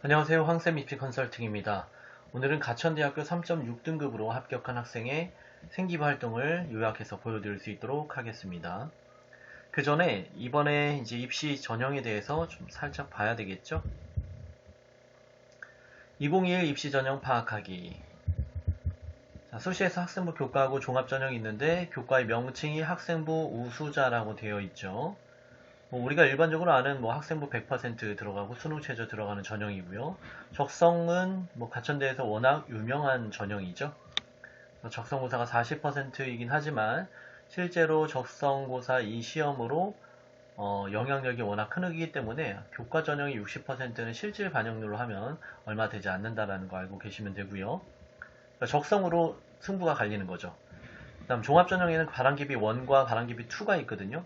안녕하세요. 황쌤 입시 컨설팅입니다. 오늘은 가천대학교 3.6등급으로 합격한 학생의 생기부 활동을 요약해서 보여드릴 수 있도록 하겠습니다. 그 전에 이번에 이제 입시 전형에 대해서 좀 살짝 봐야 되겠죠? 2021 입시 전형 파악하기. 자, 수시에서 학생부 교과하고 종합전형이 있는데 교과의 명칭이 학생부 우수자라고 되어 있죠. 우리가 일반적으로 아는 학생부 100% 들어가고 수능 최저 들어가는 전형이고요. 적성은 가천대에서 워낙 유명한 전형이죠. 적성고사가 40%이긴 하지만 실제로 적성고사 이 시험으로 영향력이 워낙 크기 때문에 교과 전형이 60%는 실질 반영률로 하면 얼마 되지 않는다라는 거 알고 계시면 되고요. 그러니까 적성으로 승부가 갈리는 거죠. 그다음 종합전형에는 바람기비 1과 바람기비 2가 있거든요.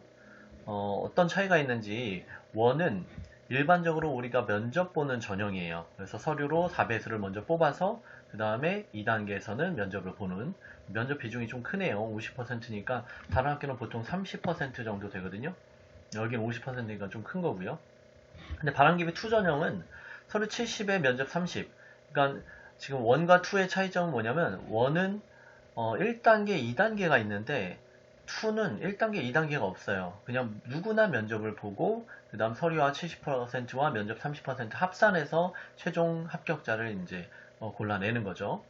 어떤 차이가 있는지, 원은 일반적으로 우리가 면접 보는 전형이에요. 그래서 서류로 4배수를 먼저 뽑아서 그 다음에 2단계에서는 면접을 보는, 면접 비중이 좀 크네요. 50%니까 다른 학교는 보통 30% 정도 되거든요. 여기는 50%니까 좀 큰 거고요. 근데 바람기비 2 전형은 서류 70에 면접 30. 그러니까 지금 1과 2의 차이점은 뭐냐면, 1은 1단계, 2단계가 있는데 2는 1단계, 2단계가 없어요. 그냥 누구나 면접을 보고 그 다음 서류와 70%와 면접 30% 합산해서 최종 합격자를 이제 골라내는 거죠.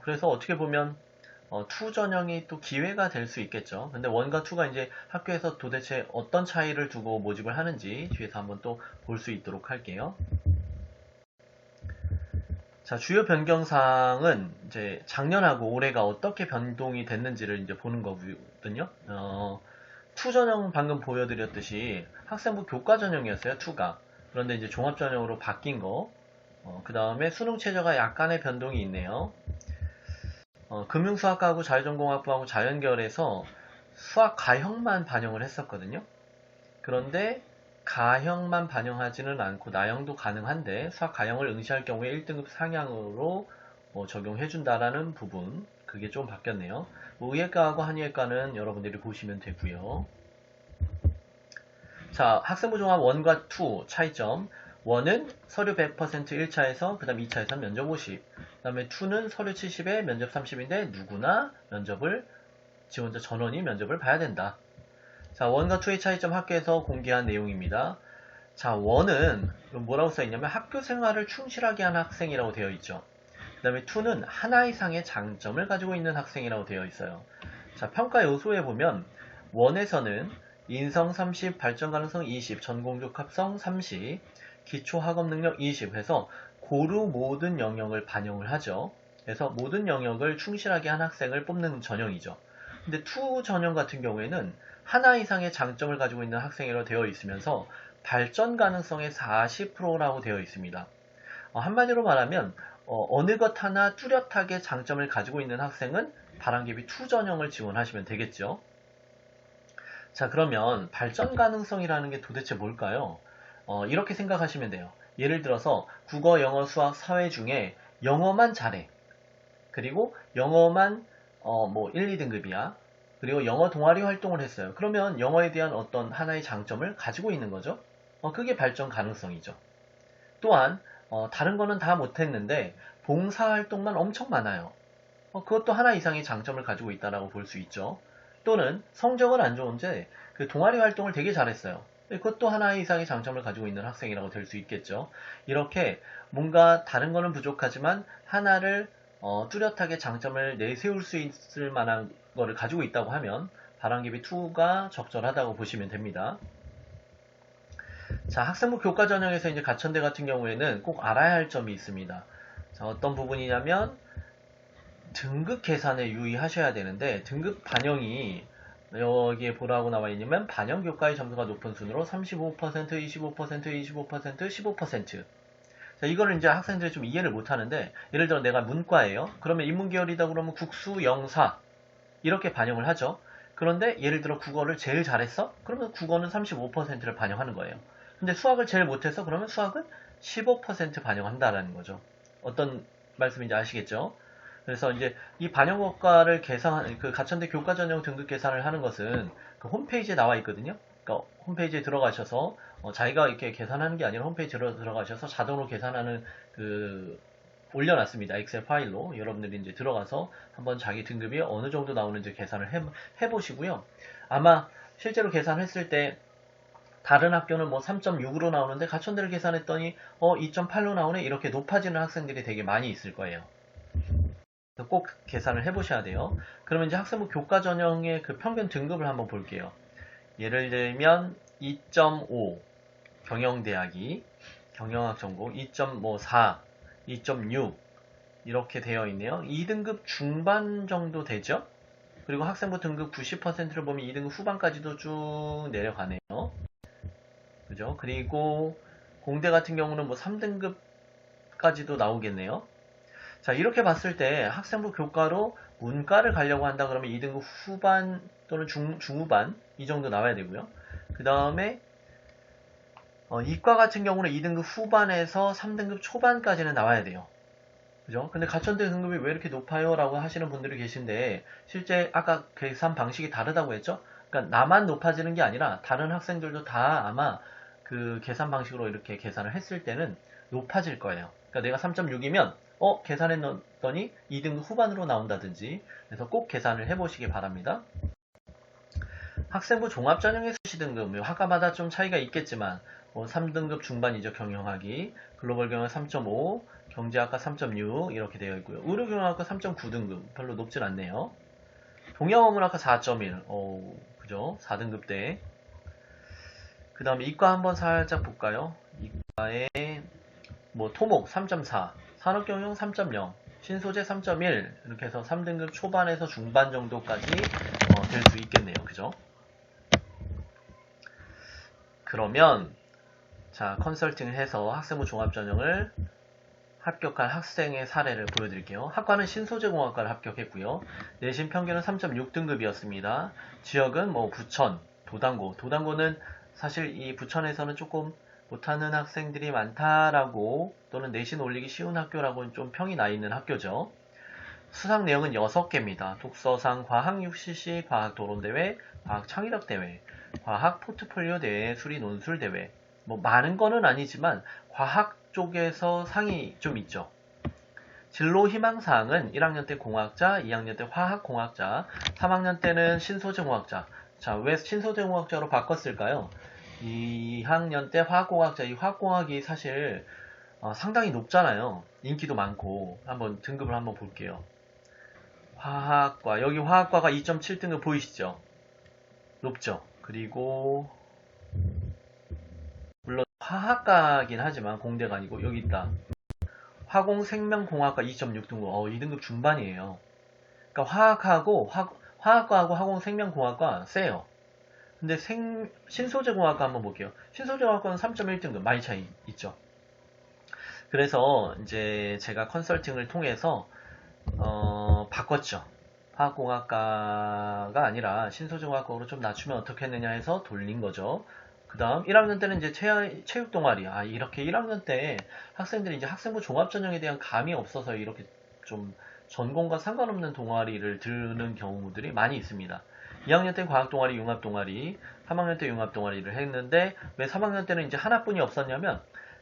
그래서 어떻게 보면 2 전형이 또 기회가 될 수 있겠죠. 근데 1과 2가 이제 학교에서 도대체 어떤 차이를 두고 모집을 하는지 뒤에서 한번 또 볼 수 있도록 할게요. 자, 주요 변경사항은 이제 작년하고 올해가 어떻게 변동이 됐는지를 이제 보는 거거든요. 2 전형 방금 보여드렸듯이 학생부 교과 전형이었어요, 2가. 그런데 이제 종합 전형으로 바뀐 거. 그 다음에 수능 최저가 약간의 변동이 있네요. 금융수학과하고 자유전공학부하고 자연계열에서 수학 가형만 반영을 했었거든요. 그런데 가형만 반영하지는 않고 나형도 가능한데 수학 가형을 응시할 경우에 1등급 상향으로 적용해준다라는 부분, 그게 좀 바뀌었네요. 의예과하고 한의예과는 여러분들이 보시면 되고요. 자, 학생부 종합 1과 2 차이점. 1은 서류 100% 1차에서 그 다음 2차에서 면접 50. 그 다음에 2는 서류 70에 면접 30인데 누구나 면접을, 지원자 전원이 면접을 봐야 된다. 자, 1과 2의 차이점 학교에서 공개한 내용입니다. 자, 1은 뭐라고 써있냐면 학교 생활을 충실하게 한 학생이라고 되어 있죠. 그 다음에 2는 하나 이상의 장점을 가지고 있는 학생이라고 되어 있어요. 자, 평가 요소에 보면 1에서는 인성 30, 발전 가능성 20, 전공적 합성 30, 기초 학업 능력 20 해서 고루 모든 영역을 반영을 하죠. 그래서 모든 영역을 충실하게 한 학생을 뽑는 전형이죠. 근데 2 전형 같은 경우에는 하나 이상의 장점을 가지고 있는 학생이라고 되어 있으면서 발전 가능성의 40%라고 되어 있습니다. 한마디로 말하면 어느 것 하나 뚜렷하게 장점을 가지고 있는 학생은 바람기비 2 전형을 지원하시면 되겠죠. 자, 그러면 발전 가능성이라는 게 도대체 뭘까요? 이렇게 생각하시면 돼요. 예를 들어서 국어, 영어, 수학, 사회 중에 영어만 잘해. 그리고 영어만 1, 2등급이야. 그리고 영어 동아리 활동을 했어요. 그러면 영어에 대한 어떤 하나의 장점을 가지고 있는 거죠. 그게 발전 가능성이죠. 또한 다른 거는 다 못했는데 봉사활동만 엄청 많아요. 그것도 하나 이상의 장점을 가지고 있다라고 볼 수 있죠. 또는 성적은 안 좋은데 그 동아리 활동을 되게 잘했어요. 그것도 하나 이상의 장점을 가지고 있는 학생이라고 될 수 있겠죠. 이렇게 뭔가 다른 거는 부족하지만 하나를 뚜렷하게 장점을 내세울 수 있을 만한 거를 가지고 있다고 하면 바람기비 2가 적절하다고 보시면 됩니다. 자, 학생부 교과 전형에서 이제 가천대 같은 경우에는 꼭 알아야 할 점이 있습니다. 자, 어떤 부분이냐면 등급 계산에 유의하셔야 되는데 등급 반영이 여기에 보라고 나와 있냐면 반영 교과의 점수가 높은 순으로 35%, 25%, 25%, 15%. 자, 이거를 이제 학생들이 좀 이해를 못 하는데, 예를 들어 내가 문과예요. 그러면 인문계열이다 그러면 국수, 영사 이렇게 반영을 하죠. 그런데 예를 들어 국어를 제일 잘했어? 그러면 국어는 35%를 반영하는 거예요. 근데 수학을 제일 못해서 그러면 수학은 15% 반영한다라는 거죠. 어떤 말씀인지 아시겠죠? 그래서 이제 이 반영고과를 계산, 그 가천대 교과전형 등급 계산을 하는 것은 그 홈페이지에 나와 있거든요. 그러니까 홈페이지에 들어가셔서 자기가 이렇게 계산하는 게 아니라 홈페이지에 들어가셔서 자동으로 계산하는 올려놨습니다. 엑셀 파일로. 여러분들이 이제 들어가서 한번 자기 등급이 어느 정도 나오는지 계산을 해보시고요. 아마 실제로 계산했을 때 다른 학교는 뭐 3.6으로 나오는데 가천대를 계산했더니 2.8로 나오네, 이렇게 높아지는 학생들이 되게 많이 있을 거예요. 꼭 계산을 해보셔야 돼요. 그러면 이제 학생부 교과 전형의 그 평균 등급을 한번 볼게요. 예를 들면 2.5 경영대학이 경영학 전공 2.4 2.6 이렇게 되어 있네요. 2등급 중반 정도 되죠. 그리고 학생부 등급 90%를 보면 2등급 후반까지도 쭉 내려가네요. 그죠? 그리고 공대 같은 경우는 뭐 3등급까지도 나오겠네요. 자, 이렇게 봤을 때 학생부 교과로 문과를 가려고 한다 그러면 2등급 후반 또는 중후반 이 정도 나와야 되고요. 그 다음에 이과 같은 경우는 2등급 후반에서 3등급 초반까지는 나와야 돼요. 그죠? 근데 가천대 등급이 왜 이렇게 높아요? 라고 하시는 분들이 계신데, 실제 아까 계산 방식이 다르다고 했죠? 그러니까 나만 높아지는 게 아니라 다른 학생들도 다 아마 그 계산 방식으로 이렇게 계산을 했을 때는 높아질 거예요. 그러니까 내가 3.6이면 계산했더니 2등급 후반으로 나온다든지, 그래서 꼭 계산을 해보시기 바랍니다. 학생부 종합전형의 수시등급, 학과마다 좀 차이가 있겠지만 3등급 중반이죠. 경영학이, 글로벌 경영 3.5, 경제학과 3.6 이렇게 되어 있고요. 의료경영학과 3.9등급, 별로 높진 않네요. 동양어문학과 4.1, 그죠? 4등급대. 그 다음에 이과 한번 살짝 볼까요? 이과에 토목 3.4, 산업경영 3.0, 신소재 3.1 이렇게 해서 3등급 초반에서 중반 정도까지 될 수 있겠네요. 그죠? 그러면 자, 컨설팅을 해서 학생부 종합전형을 합격한 학생의 사례를 보여드릴게요. 학과는 신소재공학과를 합격했고요. 내신 평균은 3.6등급이었습니다. 지역은 부천, 도당고. 도당고는 사실 이 부천에서는 조금 못하는 학생들이 많다라고, 또는 내신 올리기 쉬운 학교라고 좀 평이 나 있는 학교죠. 수상 내용은 6개입니다. 독서상, 과학 UCC, 과학 토론대회, 과학 창의력대회, 과학 포트폴리오 대회, 수리 논술 대회. 많은 거는 아니지만 과학 쪽에서 상이 좀 있죠. 진로 희망사항은 1학년 때 공학자, 2학년 때 화학공학자, 3학년 때는 신소재공학자. 자, 왜 신소재공학자로 바꿨을까요? 2학년 때 화학공학자, 이 화학공학이 사실 상당히 높잖아요. 인기도 많고. 한번 등급을 한번 볼게요. 화학과, 여기 화학과가 2.7등급 보이시죠? 높죠? 그리고 물론 화학과긴 하지만 공대가 아니고 여기 있다. 화공생명공학과 2.6등급. 2등급 중반이에요. 그러니까 화학과하고 화공생명공학과 세요. 근데 신소재공학과 한번 볼게요. 신소재공학과는 3.1등급, 많이 차이 있죠. 그래서 이제 제가 컨설팅을 통해서 바꿨죠. 화학공학과가 아니라 신소재공학과로 좀 낮추면 어떻겠느냐 해서 돌린 거죠. 그 다음 1학년 때는 이제 체육 동아리. 이렇게 1학년 때 학생들이 이제 학생부 종합전형에 대한 감이 없어서 이렇게 좀 전공과 상관없는 동아리를 드는 경우들이 많이 있습니다. 2학년 때 과학 동아리, 융합 동아리, 3학년 때 융합 동아리를 했는데, 왜 3학년 때는 이제 하나뿐이 없었냐면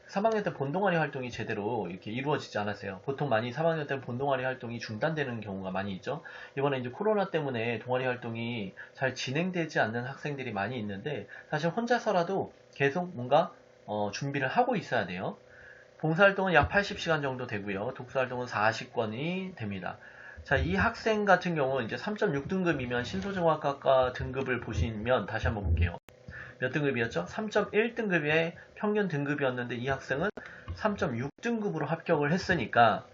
3학년 때 본동아리 활동이 제대로 이렇게 이루어지지 않았어요. 보통 많이 3학년 때 본동아리 활동이 중단되는 경우가 많이 있죠. 이번에 이제 코로나 때문에 동아리 활동이 잘 진행되지 않는 학생들이 많이 있는데, 사실 혼자서라도 계속 뭔가 준비를 하고 있어야 돼요. 봉사활동은 약 80시간 정도 되고요. 독서활동은 40건이 됩니다. 자, 이 학생 같은 경우는 이제 3.6등급이면 신소재공학과 등급을 보시면 다시 한번 볼게요. 몇 등급이었죠? 3.1등급의 평균 등급이었는데 이 학생은 3.6등급으로 합격을 했으니까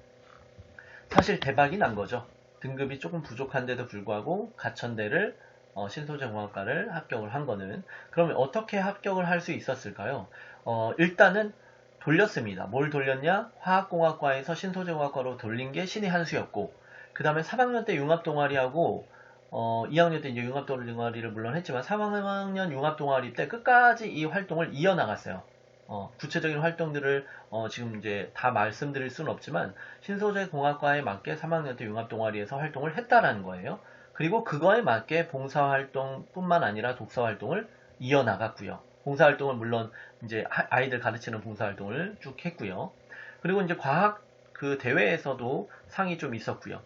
사실 대박이 난 거죠. 등급이 조금 부족한데도 불구하고 가천대를 신소재공학과를 합격을 한 거는. 그러면 어떻게 합격을 할 수 있었을까요? 일단은 돌렸습니다. 뭘 돌렸냐? 화학공학과에서 신소재공학과로 돌린 게 신의 한 수였고, 그 다음에 3학년 때 융합동아리하고 2학년 때 이제 융합동아리를 물론 했지만 3학년 융합동아리 때 끝까지 이 활동을 이어나갔어요. 구체적인 활동들을 지금 이제 다 말씀드릴 수는 없지만 신소재공학과에 맞게 3학년 때 융합동아리에서 활동을 했다라는 거예요. 그리고 그거에 맞게 봉사활동뿐만 아니라 독서활동을 이어나갔고요. 봉사활동을 물론 이제 아이들 가르치는 봉사활동을 쭉 했고요. 그리고 이제 과학 그 대회에서도 상이 좀 있었고요.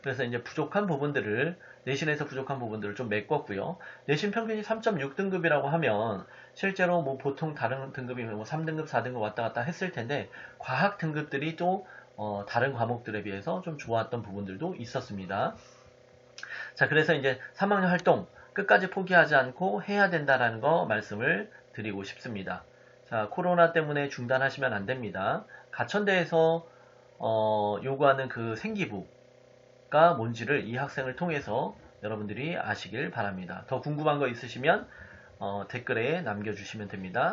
그래서 이제 부족한 부분들을 내신에서 부족한 부분들을 좀 메꿨고요. 내신 평균이 3.6등급이라고 하면 실제로 뭐 보통 다른 등급이 뭐 3등급, 4등급 왔다 갔다 했을 텐데 과학 등급들이 또 다른 과목들에 비해서 좀 좋았던 부분들도 있었습니다. 자, 그래서 이제 3학년 활동 끝까지 포기하지 않고 해야 된다라는 거 말씀을 드리고 싶습니다. 자, 코로나 때문에 중단하시면 안 됩니다. 가천대에서 요구하는 그 생기부가 뭔지를 이 학생을 통해서 여러분들이 아시길 바랍니다. 더 궁금한 거 있으시면 댓글에 남겨주시면 됩니다.